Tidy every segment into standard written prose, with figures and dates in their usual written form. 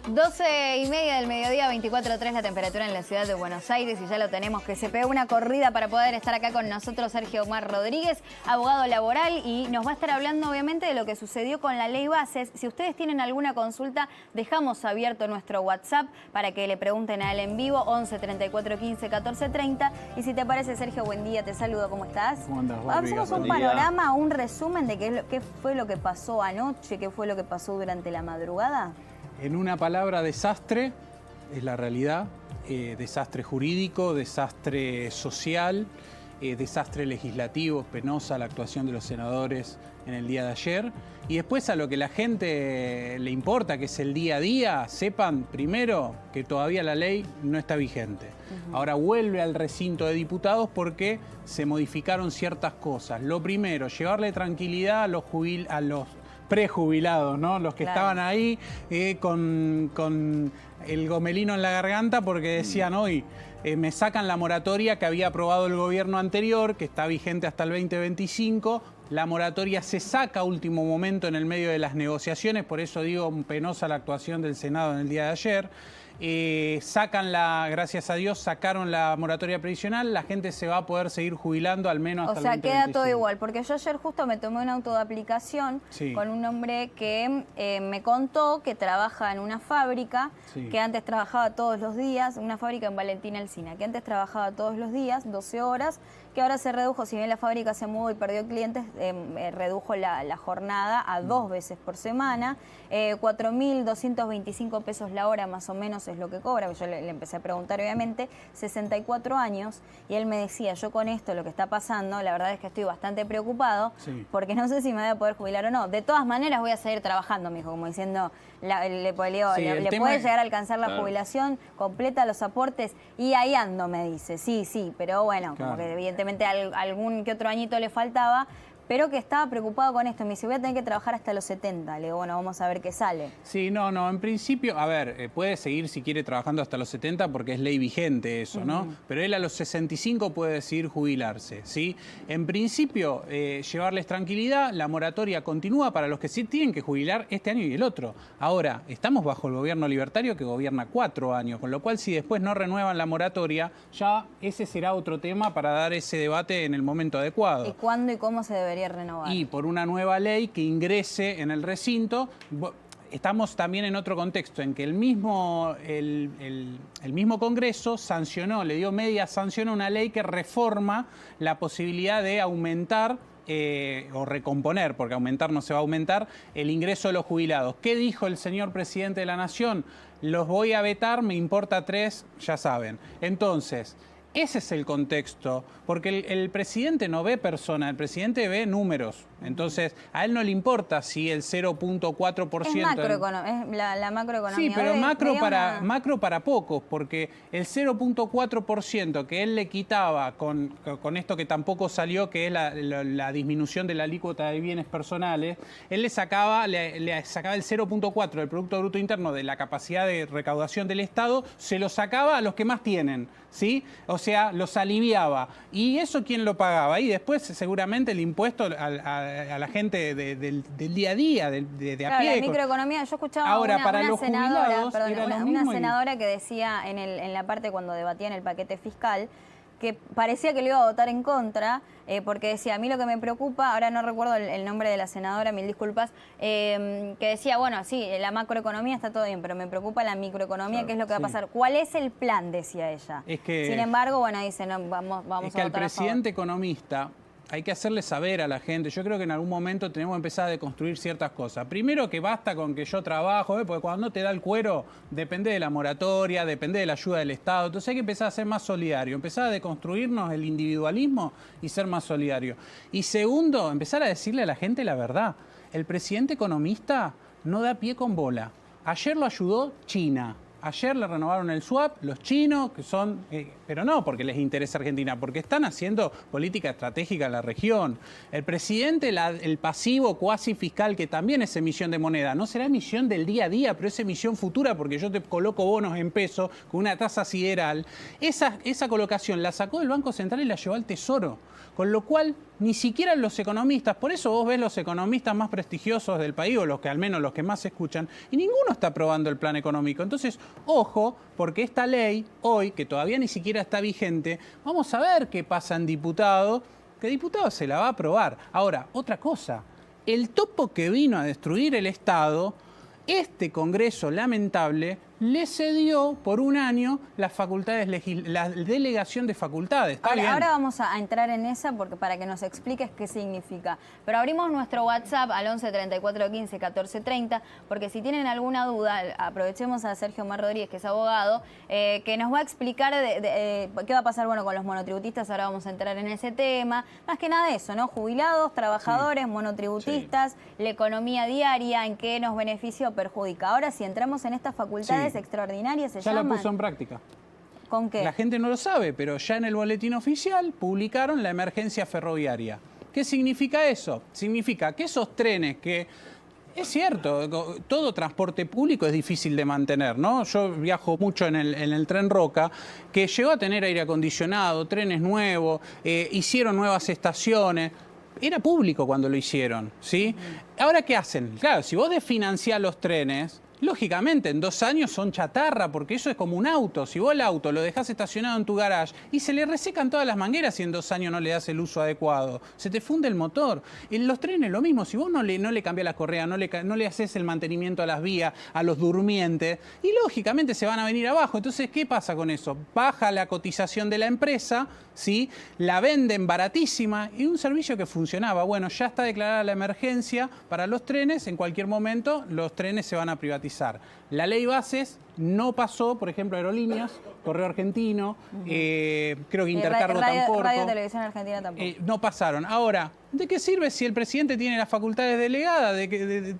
12:30 del mediodía, 24:03 la temperatura en la ciudad de Buenos Aires y ya lo tenemos que se pegó una corrida para poder estar acá con nosotros Sergio Omar Rodríguez, abogado laboral, y nos va a estar hablando obviamente de lo que sucedió con la ley Bases. Si ustedes tienen alguna consulta, dejamos abierto nuestro WhatsApp para que le pregunten a él en vivo, 11 34 15 14 30. Y si te parece, Sergio, buen día, te saludo, ¿cómo estás? ¿Cómo andas, hacemos un panorama, un resumen de qué fue lo que pasó anoche, qué fue lo que pasó durante la madrugada. En una palabra, desastre, es la realidad. Desastre jurídico, desastre social, desastre legislativo, penosa la actuación de los senadores en el día de ayer. Y después a lo que la gente le importa, que es el día a día, sepan primero que todavía la ley no está vigente. Ahora vuelve al recinto de diputados porque se modificaron ciertas cosas. Lo primero, llevarle tranquilidad a los prejubilados, ¿no? Los que estaban ahí con el gomelino en la garganta porque decían hoy, me sacan la moratoria que había aprobado el gobierno anterior, que está vigente hasta el 2025. La moratoria se saca a último momento en el medio de las negociaciones, por eso digo penosa la actuación del Senado en el día de ayer. Gracias a Dios, sacaron la moratoria previsional, la gente se va a poder seguir jubilando al menos hasta el 2025. O sea, queda todo igual, porque yo ayer justo me tomé un auto de aplicación con un hombre que me contó que trabaja en una fábrica, que antes trabajaba todos los días, una fábrica en Valentín Alsina, que antes trabajaba todos los días, 12 horas, que ahora se redujo, si bien la fábrica se mudó y perdió clientes, redujo la jornada a 2 veces por semana, 4.225 pesos la hora más o menos es lo que cobra. Yo le empecé a preguntar, obviamente, 64 años, y él me decía, yo con esto, lo que está pasando, la verdad es que estoy bastante preocupado, porque no sé si me voy a poder jubilar o no. De todas maneras voy a seguir trabajando, me dijo, como diciendo, le puede llegar a alcanzar la jubilación completa, los aportes, y ahí ando, me dice. Sí, pero bueno, como que evidentemente algún que otro añito le faltaba, pero que estaba preocupado con esto. Me dice, voy a tener que trabajar hasta los 70. Le digo, bueno, vamos a ver qué sale. Sí, no, en principio, a ver, puede seguir si quiere trabajando hasta los 70 porque es ley vigente eso, ¿no? Pero él a los 65 puede decidir jubilarse, ¿sí? En principio, llevarles tranquilidad, la moratoria continúa para los que sí tienen que jubilar este año y el otro. Ahora, estamos bajo el gobierno libertario que gobierna 4 años, con lo cual si después no renuevan la moratoria, ya ese será otro tema para dar ese debate en el momento adecuado. ¿Y cuándo y cómo se debería renovar? Y por una nueva ley que ingrese en el recinto. Estamos también en otro contexto, en que el mismo Congreso sancionó, le dio media sanción a una ley que reforma la posibilidad de aumentar o recomponer, porque aumentar no se va a aumentar, el ingreso de los jubilados. ¿Qué dijo el señor presidente de la Nación? Los voy a vetar, me importa 3, ya saben. Entonces, ese es el contexto, porque el presidente no ve personas, el presidente ve números. Entonces, a él no le importa si el 0.4%... Es la macroeconomía. Sí, pero macro para pocos, porque el 0.4% que él le quitaba con esto que tampoco salió, que es la disminución de la alícuota de bienes personales, él le sacaba el 0.4% del Producto Bruto Interno de la capacidad de recaudación del Estado, se lo sacaba a los que más tienen, ¿sí? O sea, los aliviaba. ¿Y eso quién lo pagaba? Y después seguramente el impuesto a la gente del día a día, de a pie. La microeconomía, yo escuchaba una senadora que decía en la parte cuando debatían el paquete fiscal, que parecía que le iba a votar en contra, porque decía, a mí lo que me preocupa, ahora no recuerdo el nombre de la senadora, mil disculpas, que decía, bueno, sí, la macroeconomía está todo bien, pero me preocupa la microeconomía, ¿qué es lo que va a pasar? ¿Cuál es el plan? Decía ella. Sin embargo, bueno, dice, no, vamos a votar a favor. Es que al presidente economista hay que hacerle saber a la gente. Yo creo que en algún momento tenemos que empezar a deconstruir ciertas cosas. Primero, que basta con que yo trabajo, porque cuando no te da el cuero, depende de la moratoria, depende de la ayuda del Estado. Entonces hay que empezar a ser más solidario, empezar a deconstruirnos el individualismo y ser más solidario. Y segundo, empezar a decirle a la gente la verdad. El presidente economista no da pie con bola. Ayer lo ayudó China. Ayer le renovaron el swap, los chinos, que son, pero no porque les interesa Argentina, porque están haciendo política estratégica en la región. El presidente, el pasivo cuasi fiscal, que también es emisión de moneda, no será emisión del día a día, pero es emisión futura, porque yo te coloco bonos en pesos con una tasa sideral. Esa colocación la sacó del Banco Central y la llevó al Tesoro. Con lo cual, ni siquiera los economistas, por eso vos ves los economistas más prestigiosos del país, o los que al menos los que más se escuchan, y ninguno está aprobando el plan económico. Entonces, ojo, porque esta ley, hoy, que todavía ni siquiera está vigente, vamos a ver qué pasa en diputado, que diputado se la va a aprobar. Ahora, otra cosa, el topo que vino a destruir el Estado, este Congreso lamentable le cedió por un año las facultades, la delegación de facultades. Ahora vamos a entrar en esa porque para que nos expliques qué significa. Pero abrimos nuestro WhatsApp al 11 34 15 14 30, porque si tienen alguna duda, aprovechemos a Sergio Omar Rodríguez, que es abogado, que nos va a explicar qué va a pasar con los monotributistas. Ahora vamos a entrar en ese tema. Más que nada eso, ¿no? Jubilados, trabajadores, monotributistas, la economía diaria, en qué nos beneficia o perjudica. Ahora, si entramos en estas facultades extraordinarias, ya la puso en práctica. ¿Con qué? La gente no lo sabe, pero ya en el boletín oficial publicaron la emergencia ferroviaria. ¿Qué significa eso? Significa que esos trenes que... Es cierto, todo transporte público es difícil de mantener, ¿no? Yo viajo mucho en el tren Roca, que llegó a tener aire acondicionado, trenes nuevos, hicieron nuevas estaciones. Era público cuando lo hicieron, ¿sí? Ahora, ¿qué hacen? Claro, si vos desfinanciás los trenes, lógicamente, en 2 años son chatarra, porque eso es como un auto. Si vos el auto lo dejás estacionado en tu garage y se le resecan todas las mangueras y en 2 años no le das el uso adecuado, se te funde el motor. En los trenes lo mismo, si vos no le cambiás las correas, no le haces el mantenimiento a las vías, a los durmientes, y lógicamente se van a venir abajo. Entonces, ¿qué pasa con eso? Baja la cotización de la empresa, ¿sí? La venden baratísima y un servicio que funcionaba. Bueno, ya está declarada la emergencia para los trenes, en cualquier momento los trenes se van a privatizar. La ley bases no pasó, por ejemplo, Aerolíneas, Correo Argentino, creo que Intercargo tampoco. Radio Televisión Argentina tampoco. No pasaron. Ahora, ¿de qué sirve si el presidente tiene las facultades delegadas?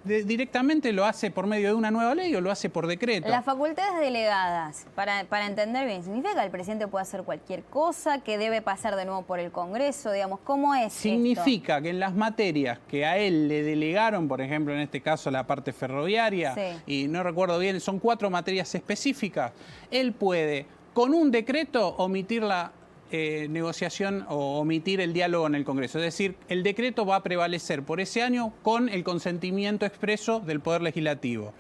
¿Directamente lo hace por medio de una nueva ley o lo hace por decreto? Las facultades delegadas, para entender bien, ¿significa que el presidente puede hacer cualquier cosa, que debe pasar de nuevo por el Congreso? Digamos, ¿cómo es Significa que en las materias que a él le delegaron, por ejemplo, en este caso la parte ferroviaria, y no recuerdo bien, son 4 materias específicas, él puede, con un decreto, omitir la negociación o omitir el diálogo en el Congreso. Es decir, el decreto va a prevalecer por ese año con el consentimiento expreso del Poder Legislativo.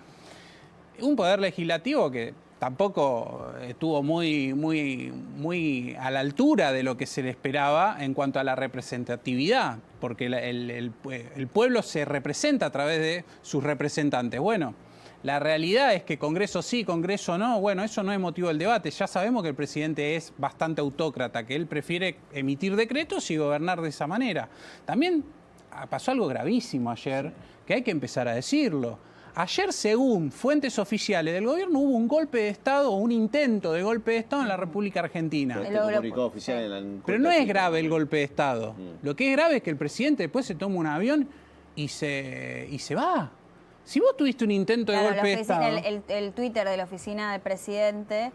Un Poder Legislativo que tampoco estuvo muy a la altura de lo que se le esperaba en cuanto a la representatividad, porque el pueblo se representa a través de sus representantes. Bueno, la realidad es que Congreso sí, Congreso no. Bueno, eso no es motivo del debate. Ya sabemos que el presidente es bastante autócrata, que él prefiere emitir decretos y gobernar de esa manera. También pasó algo gravísimo ayer, que hay que empezar a decirlo. Ayer, según fuentes oficiales del gobierno, hubo un golpe de Estado o un intento de golpe de Estado en la República Argentina. Pero no es grave el golpe de Estado. Lo que es grave es que el presidente después se toma un avión y se va. Si vos tuviste un intento de golpe de Estado... El Twitter de la oficina del presidente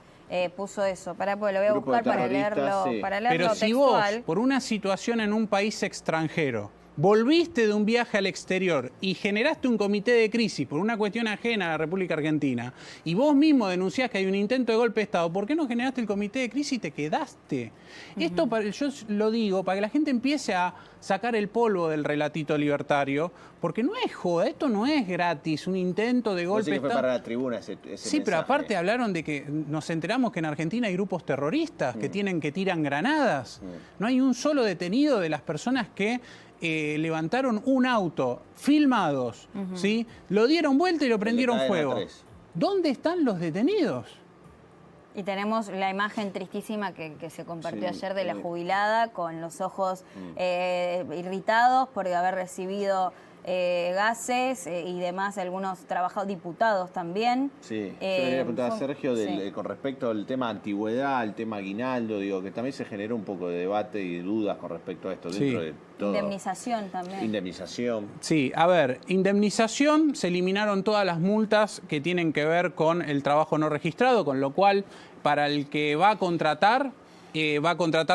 puso eso. Pues lo voy a buscar para leerlo, Pero textual. Si vos, por una situación en un país extranjero, volviste de un viaje al exterior y generaste un comité de crisis por una cuestión ajena a la República Argentina, y vos mismo denunciás que hay un intento de golpe de Estado, ¿por qué no generaste el comité de crisis y te quedaste? Esto yo lo digo para que la gente empiece a sacar el polvo del relatito libertario, porque no es joda, esto no es gratis, un intento de golpe de Estado. Fue para la tribuna ese sí, mensaje. Pero aparte hablaron de que nos enteramos que en Argentina hay grupos terroristas que tiran granadas. No hay un solo detenido de las personas que levantaron un auto, filmados, ¿sí? Lo dieron vuelta y lo prendieron fuego. ¿Dónde están los detenidos? Y tenemos la imagen tristísima que se compartió ayer de la jubilada con los ojos irritados por haber recibido gases y demás, algunos diputados también. Sí, yo le quería preguntar a Sergio con respecto al tema antigüedad, al tema aguinaldo, digo, que también se generó un poco de debate y dudas con respecto a esto dentro de todo. Indemnización también. Indemnización. Sí, a ver, indemnización, se eliminaron todas las multas que tienen que ver con el trabajo no registrado, con lo cual, para el que va a contratar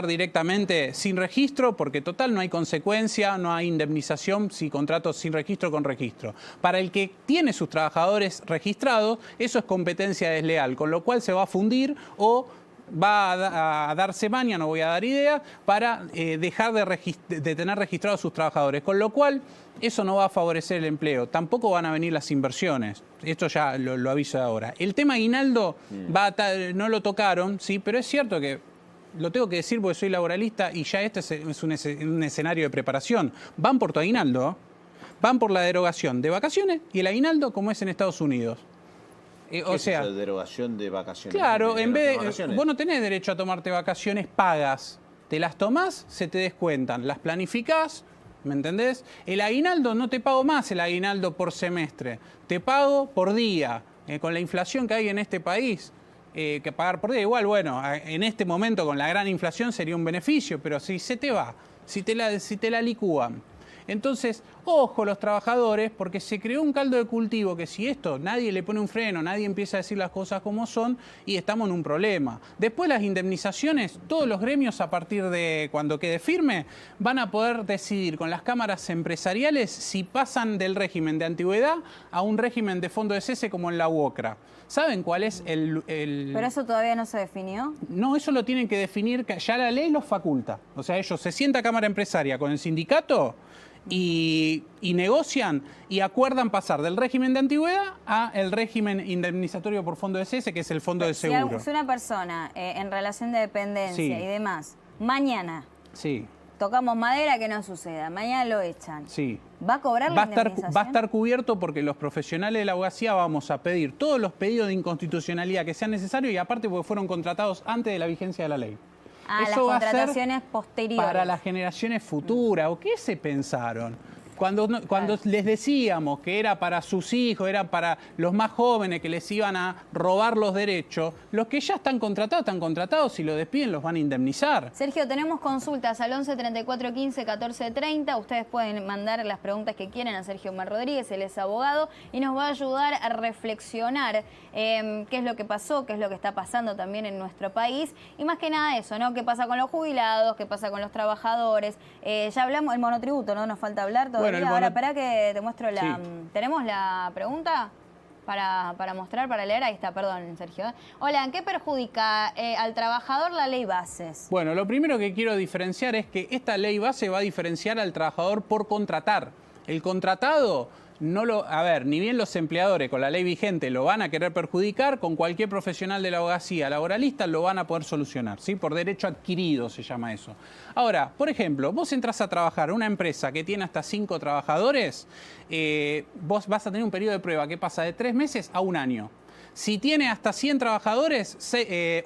directamente sin registro, porque total no hay consecuencia, no hay indemnización si contrato sin registro con registro. Para el que tiene sus trabajadores registrados, eso es competencia desleal, con lo cual se va a fundir o va a darse maña, no voy a dar idea, para dejar de tener registrados a sus trabajadores. Con lo cual, eso no va a favorecer el empleo. Tampoco van a venir las inversiones. Esto ya lo aviso de ahora. El tema aguinaldo no lo tocaron, sí, pero es cierto que lo tengo que decir porque soy laboralista y ya este es un escenario de preparación. Van por tu aguinaldo, van por la derogación de vacaciones y el aguinaldo como es en Estados Unidos. O sea, es derogación de vacaciones. Claro, en vez de, vos no tenés derecho a tomarte vacaciones pagas. Te las tomás, se te descuentan. Las planificás, ¿me entendés? El aguinaldo no te pago más el aguinaldo por semestre. Te pago por día. Con la inflación que hay en este país, que pagar por día. Igual, bueno, en este momento con la gran inflación sería un beneficio, pero si se te va, si te la licúan. Entonces, ojo los trabajadores, porque se creó un caldo de cultivo que si esto nadie le pone un freno, nadie empieza a decir las cosas como son y estamos en un problema. Después las indemnizaciones, todos los gremios a partir de cuando quede firme van a poder decidir con las cámaras empresariales si pasan del régimen de antigüedad a un régimen de fondo de cese como en la UOCRA. ¿Saben cuál es el...? ¿Pero eso todavía no se definió? No, eso lo tienen que definir, ya la ley los faculta. O sea, ellos se sienta Cámara Empresaria con el sindicato y negocian y acuerdan pasar del régimen de antigüedad a el régimen indemnizatorio por fondo de cese, que es el fondo de seguro. Si una persona en relación de dependencia y demás, mañana tocamos madera que no suceda, mañana lo echan, ¿va a cobrar la indemnización? Va a estar cubierto porque los profesionales de la abogacía vamos a pedir todos los pedidos de inconstitucionalidad que sean necesarios y aparte porque fueron contratados antes de la vigencia de la ley. Eso las contrataciones posteriores. Para las generaciones futuras. ¿O qué se pensaron? Cuando les decíamos que era para sus hijos, era para los más jóvenes que les iban a robar los derechos, los que ya están contratados, si lo despiden los van a indemnizar. Sergio, tenemos consultas al 11 34 15 14 30. Ustedes pueden mandar las preguntas que quieren a Sergio Omar Rodríguez, él es abogado y nos va a ayudar a reflexionar qué es lo que pasó, qué es lo que está pasando también en nuestro país y más que nada eso, ¿no? ¿Qué pasa con los jubilados? ¿Qué pasa con los trabajadores? Ya hablamos del monotributo, ¿no? Nos falta hablar todavía. Bueno, ahora, espera que te muestro la... ¿Tenemos la pregunta para mostrar, para leer? Ahí está, perdón, Sergio. Hola, ¿en qué perjudica al trabajador la ley bases? Bueno, lo primero que quiero diferenciar es que esta ley base va a diferenciar al trabajador por contratar. El contratado... ni bien los empleadores con la ley vigente lo van a querer perjudicar, con cualquier profesional de la abogacía laboralista lo van a poder solucionar, ¿sí? Por derecho adquirido se llama eso. Ahora, por ejemplo, vos entras a trabajar en una empresa que tiene hasta 5 trabajadores, vos vas a tener un periodo de prueba que pasa de 3 meses a 1 año. Si tiene hasta 100 trabajadores,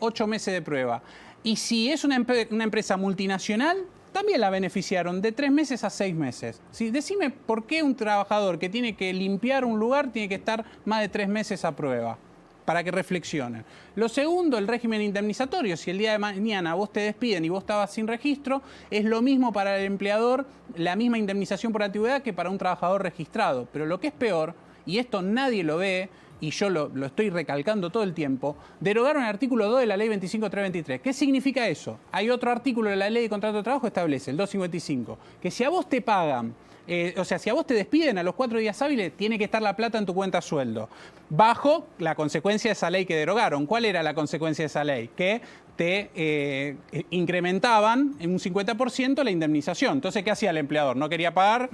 8 meses de prueba. Y si es una empresa multinacional, también la beneficiaron de 3 meses a 6 meses. ¿Sí? Decime por qué un trabajador que tiene que limpiar un lugar tiene que estar más de 3 meses a prueba, para que reflexionen. Lo segundo, el régimen indemnizatorio. Si el día de mañana vos te despiden y vos estabas sin registro, es lo mismo para el empleador, la misma indemnización por antigüedad que para un trabajador registrado. Pero lo que es peor, y esto nadie lo ve, y yo lo estoy recalcando todo el tiempo, derogaron el artículo 2 de la ley 25.323. ¿Qué significa eso? Hay otro artículo de la ley de contrato de trabajo que establece, el 255, que si a vos te pagan, si a vos te despiden a los 4 días hábiles, tiene que estar la plata en tu cuenta sueldo, bajo la consecuencia de esa ley que derogaron. ¿Cuál era la consecuencia de esa ley? Que te incrementaban en un 50% la indemnización. Entonces, ¿qué hacía el empleador? No quería pagar...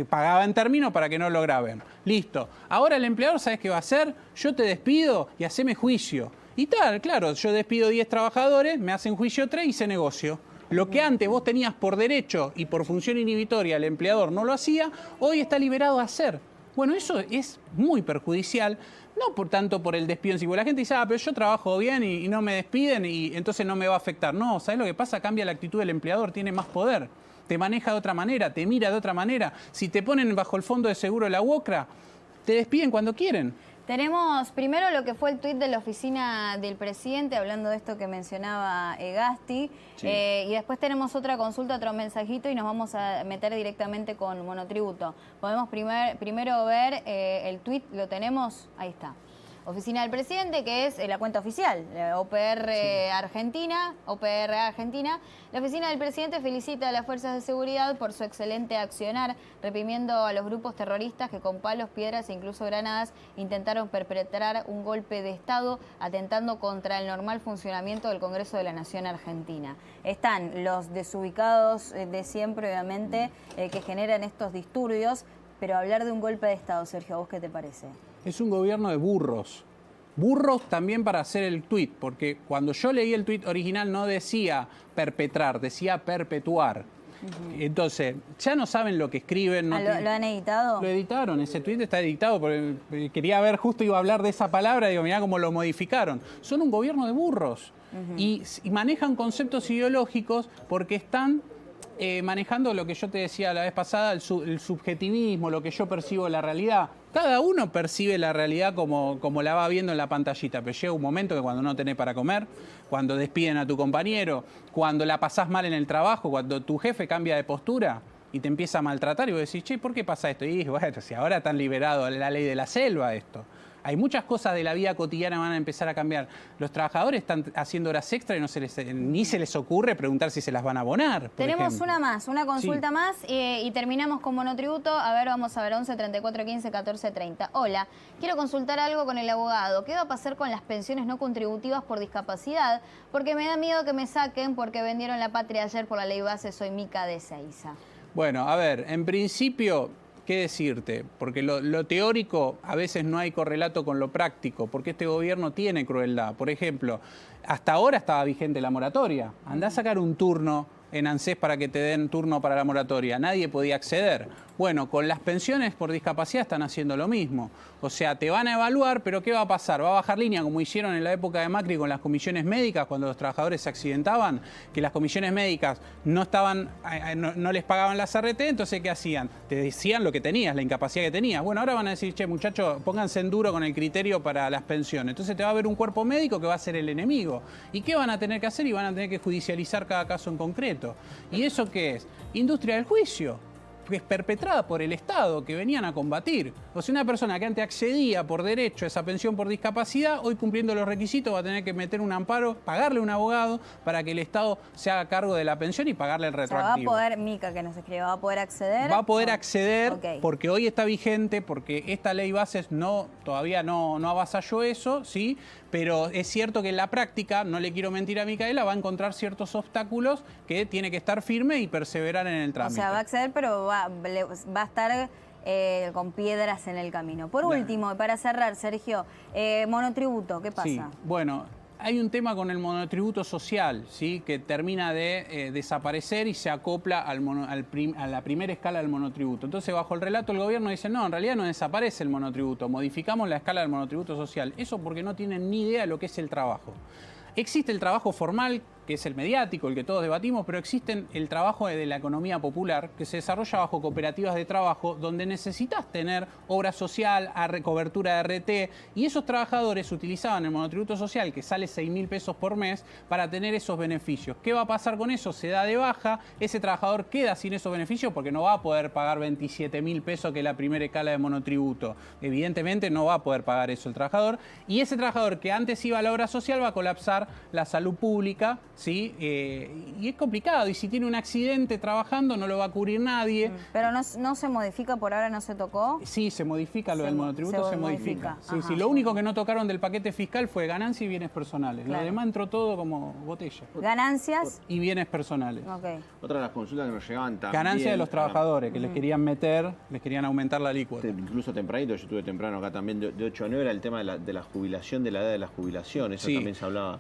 pagaba en términos para que no lo graben. Listo. Ahora el empleador, ¿sabes qué va a hacer? Yo te despido y haceme juicio. Y tal, claro, yo despido 10 trabajadores, me hacen juicio 3 y se negocio. Lo que antes vos tenías por derecho y por función inhibitoria, el empleador no lo hacía, hoy está liberado a hacer. Bueno, eso es muy perjudicial, no por tanto por el despido en sí, porque la gente dice, pero yo trabajo bien y no me despiden y entonces no me va a afectar. No, ¿sabes lo que pasa? Cambia la actitud del empleador, tiene más poder. Te maneja de otra manera, te mira de otra manera. Si te ponen bajo el fondo de seguro de la UOCRA, te despiden cuando quieren. Tenemos primero lo que fue el tuit de la oficina del presidente, hablando de esto que mencionaba Gasti, y después tenemos otra consulta, otro mensajito y nos vamos a meter directamente con monotributo. Podemos primero ver el tuit, ¿lo tenemos? Ahí está. oficina del presidente, que es la cuenta oficial, OPR Argentina, OPR Argentina. La oficina del presidente felicita a las fuerzas de seguridad por su excelente accionar, reprimiendo a los grupos terroristas que con palos, piedras e incluso granadas intentaron perpetrar un golpe de Estado, atentando contra el normal funcionamiento del Congreso de la Nación Argentina. Están los desubicados de siempre, obviamente, que generan estos disturbios, pero hablar de un golpe de Estado, Sergio, ¿a vos qué te parece? Es un gobierno de burros. Burros también para hacer el tuit, porque cuando yo leí el tuit original no decía perpetrar, decía perpetuar. Entonces, ya no saben lo que escriben. No ¿Lo han editado? Lo editaron, ese tuit está editado, porque quería ver, justo iba a hablar de esa palabra, digo, mirá cómo lo modificaron. Son un gobierno de burros y manejan conceptos ideológicos porque están manejando lo que yo te decía la vez pasada, el subjetivismo, lo que yo percibo de la realidad. Cada uno percibe la realidad como la va viendo en la pantallita, pero llega un momento que cuando no tenés para comer, cuando despiden a tu compañero, cuando la pasás mal en el trabajo, cuando tu jefe cambia de postura y te empieza a maltratar y vos decís, che, ¿por qué pasa esto? Y bueno, si ahora están liberados la ley de la selva esto. Hay muchas cosas de la vida cotidiana que van a empezar a cambiar. Los trabajadores están haciendo horas extra y ni se les ocurre preguntar si se las van a abonar. Tenemos una más, una consulta más y terminamos con monotributo. A ver, vamos a ver, 11 34 15 14 30. Hola, quiero consultar algo con el abogado. ¿Qué va a pasar con las pensiones no contributivas por discapacidad? Porque me da miedo que me saquen porque vendieron la patria ayer por la ley base. Soy Mica de Ezeiza. Bueno, a ver, en principio, ¿qué decirte? Porque lo teórico a veces no hay correlato con lo práctico, porque este gobierno tiene crueldad. Por ejemplo, hasta ahora estaba vigente la moratoria. Andá a sacar un turno en ANSES para que te den turno para la moratoria. Nadie podía acceder. Bueno, con las pensiones por discapacidad están haciendo lo mismo. O sea, te van a evaluar, pero ¿qué va a pasar? Va a bajar línea, como hicieron en la época de Macri con las comisiones médicas, cuando los trabajadores se accidentaban, que las comisiones médicas no les pagaban las RT, entonces ¿qué hacían? Te decían lo que tenías, la incapacidad que tenías. Bueno, ahora van a decir, che, muchachos, pónganse en duro con el criterio para las pensiones. Entonces te va a haber un cuerpo médico que va a ser el enemigo. ¿Y qué van a tener que hacer? Y van a tener que judicializar cada caso en concreto. ¿Y eso qué es? Industria del juicio, que es perpetrada por el Estado, que venían a combatir. O sea, una persona que antes accedía por derecho a esa pensión por discapacidad, hoy cumpliendo los requisitos va a tener que meter un amparo, pagarle un abogado para que el Estado se haga cargo de la pensión y pagarle el retroactivo. O sea, va a poder, Mica, que nos escribe, ¿va a poder acceder? Va a poder acceder porque hoy está vigente, porque esta ley bases todavía no avasalló eso, ¿sí? Pero es cierto que en la práctica, no le quiero mentir a Micaela, va a encontrar ciertos obstáculos que tiene que estar firme y perseverar en el trámite. O sea, va a acceder, pero va a estar con piedras en el camino. Por último, para cerrar, Sergio, monotributo, ¿qué pasa? Sí, bueno, hay un tema con el monotributo social, ¿sí? Que termina de desaparecer y se acopla a la primera escala del monotributo. Entonces, bajo el relato, el gobierno dice, no, en realidad no desaparece el monotributo, modificamos la escala del monotributo social. Eso porque no tienen ni idea de lo que es el trabajo. Existe el trabajo formal, que es el mediático, el que todos debatimos, pero existe el trabajo de la economía popular, que se desarrolla bajo cooperativas de trabajo, donde necesitas tener obra social, cobertura de RT, y esos trabajadores utilizaban el monotributo social, que sale 6.000 pesos por mes, para tener esos beneficios. ¿Qué va a pasar con eso? Se da de baja, ese trabajador queda sin esos beneficios porque no va a poder pagar 27.000 pesos, que es la primera escala de monotributo. Evidentemente no va a poder pagar eso el trabajador, y ese trabajador que antes iba a la obra social va a colapsar la salud pública, ¿sí? Y es complicado, y si tiene un accidente trabajando no lo va a cubrir nadie. ¿Pero no se modifica por ahora, no se tocó? Sí, se modifica lo del monotributo, se modifica. Sí, lo único que no tocaron del paquete fiscal fue ganancias y bienes personales. Claro. Lo demás entró todo como botella. ¿Ganancias? Y bienes personales. Otra de las consultas que nos llegaban también... Ganancias de los trabajadores, que les querían les querían aumentar la alícuota. Incluso tempranito, yo estuve temprano acá también, de 8 a 9, era el tema de la jubilación, de la edad de la jubilación, eso también se hablaba.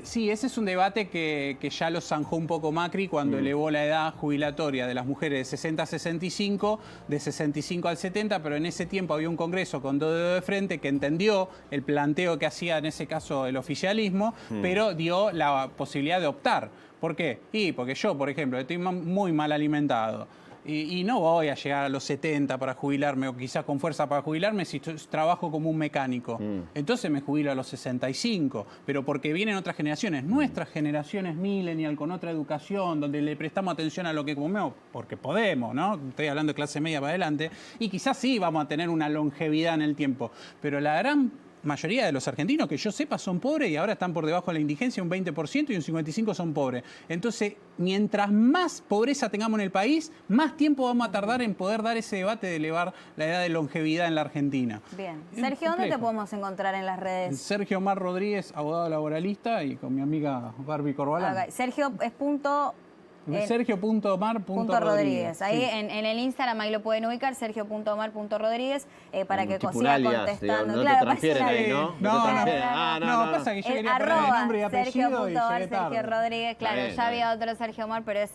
Sí, ese es un debate que ya lo zanjó un poco Macri cuando elevó la edad jubilatoria de las mujeres de 60 a 65, de 65 al 70, pero en ese tiempo había un Congreso con dos dedos de frente que entendió el planteo que hacía en ese caso el oficialismo, pero dio la posibilidad de optar. ¿Por qué? Porque yo, por ejemplo, estoy muy mal alimentado. Y no voy a llegar a los 70 para jubilarme, o quizás con fuerza para jubilarme, si trabajo como un mecánico. Entonces me jubilo a los 65, pero porque vienen otras generaciones. Nuestras generaciones millennial, con otra educación, donde le prestamos atención a lo que comemos, porque podemos, ¿no? Estoy hablando de clase media para adelante, y quizás sí vamos a tener una longevidad en el tiempo. Pero la gran mayoría de los argentinos, que yo sepa, son pobres y ahora están por debajo de la indigencia, un 20% y un 55% son pobres. Entonces, mientras más pobreza tengamos en el país, más tiempo vamos a tardar en poder dar ese debate de elevar la edad de longevidad en la Argentina. Bien. Sergio, ¿dónde te podemos encontrar en las redes? Sergio Omar Rodríguez, abogado laboralista, y con mi amiga Barbie Corbalán. Okay. Sergio es Sergio.omar.rodríguez. Ahí sí. en el Instagram ahí lo pueden ubicar, Sergio.omar.rodríguez, para que siga contestando. No claro, te transfieren ahí, ¿no? No, pasa que yo quería poner el nombre y apellido y llegué tarde. Sergio Rodríguez, claro, ya había otro Sergio Omar, pero es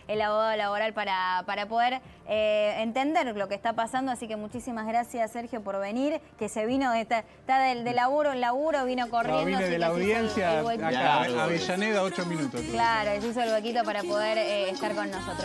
el abogado laboral para poder entender lo que está pasando. Así que muchísimas gracias, Sergio, por venir, que se vino, está de laburo en laburo, vino corriendo. No, vine de la audiencia acá, Avellaneda, 8 minutos. Claro, se hizo el huequito para poder estar con nosotros.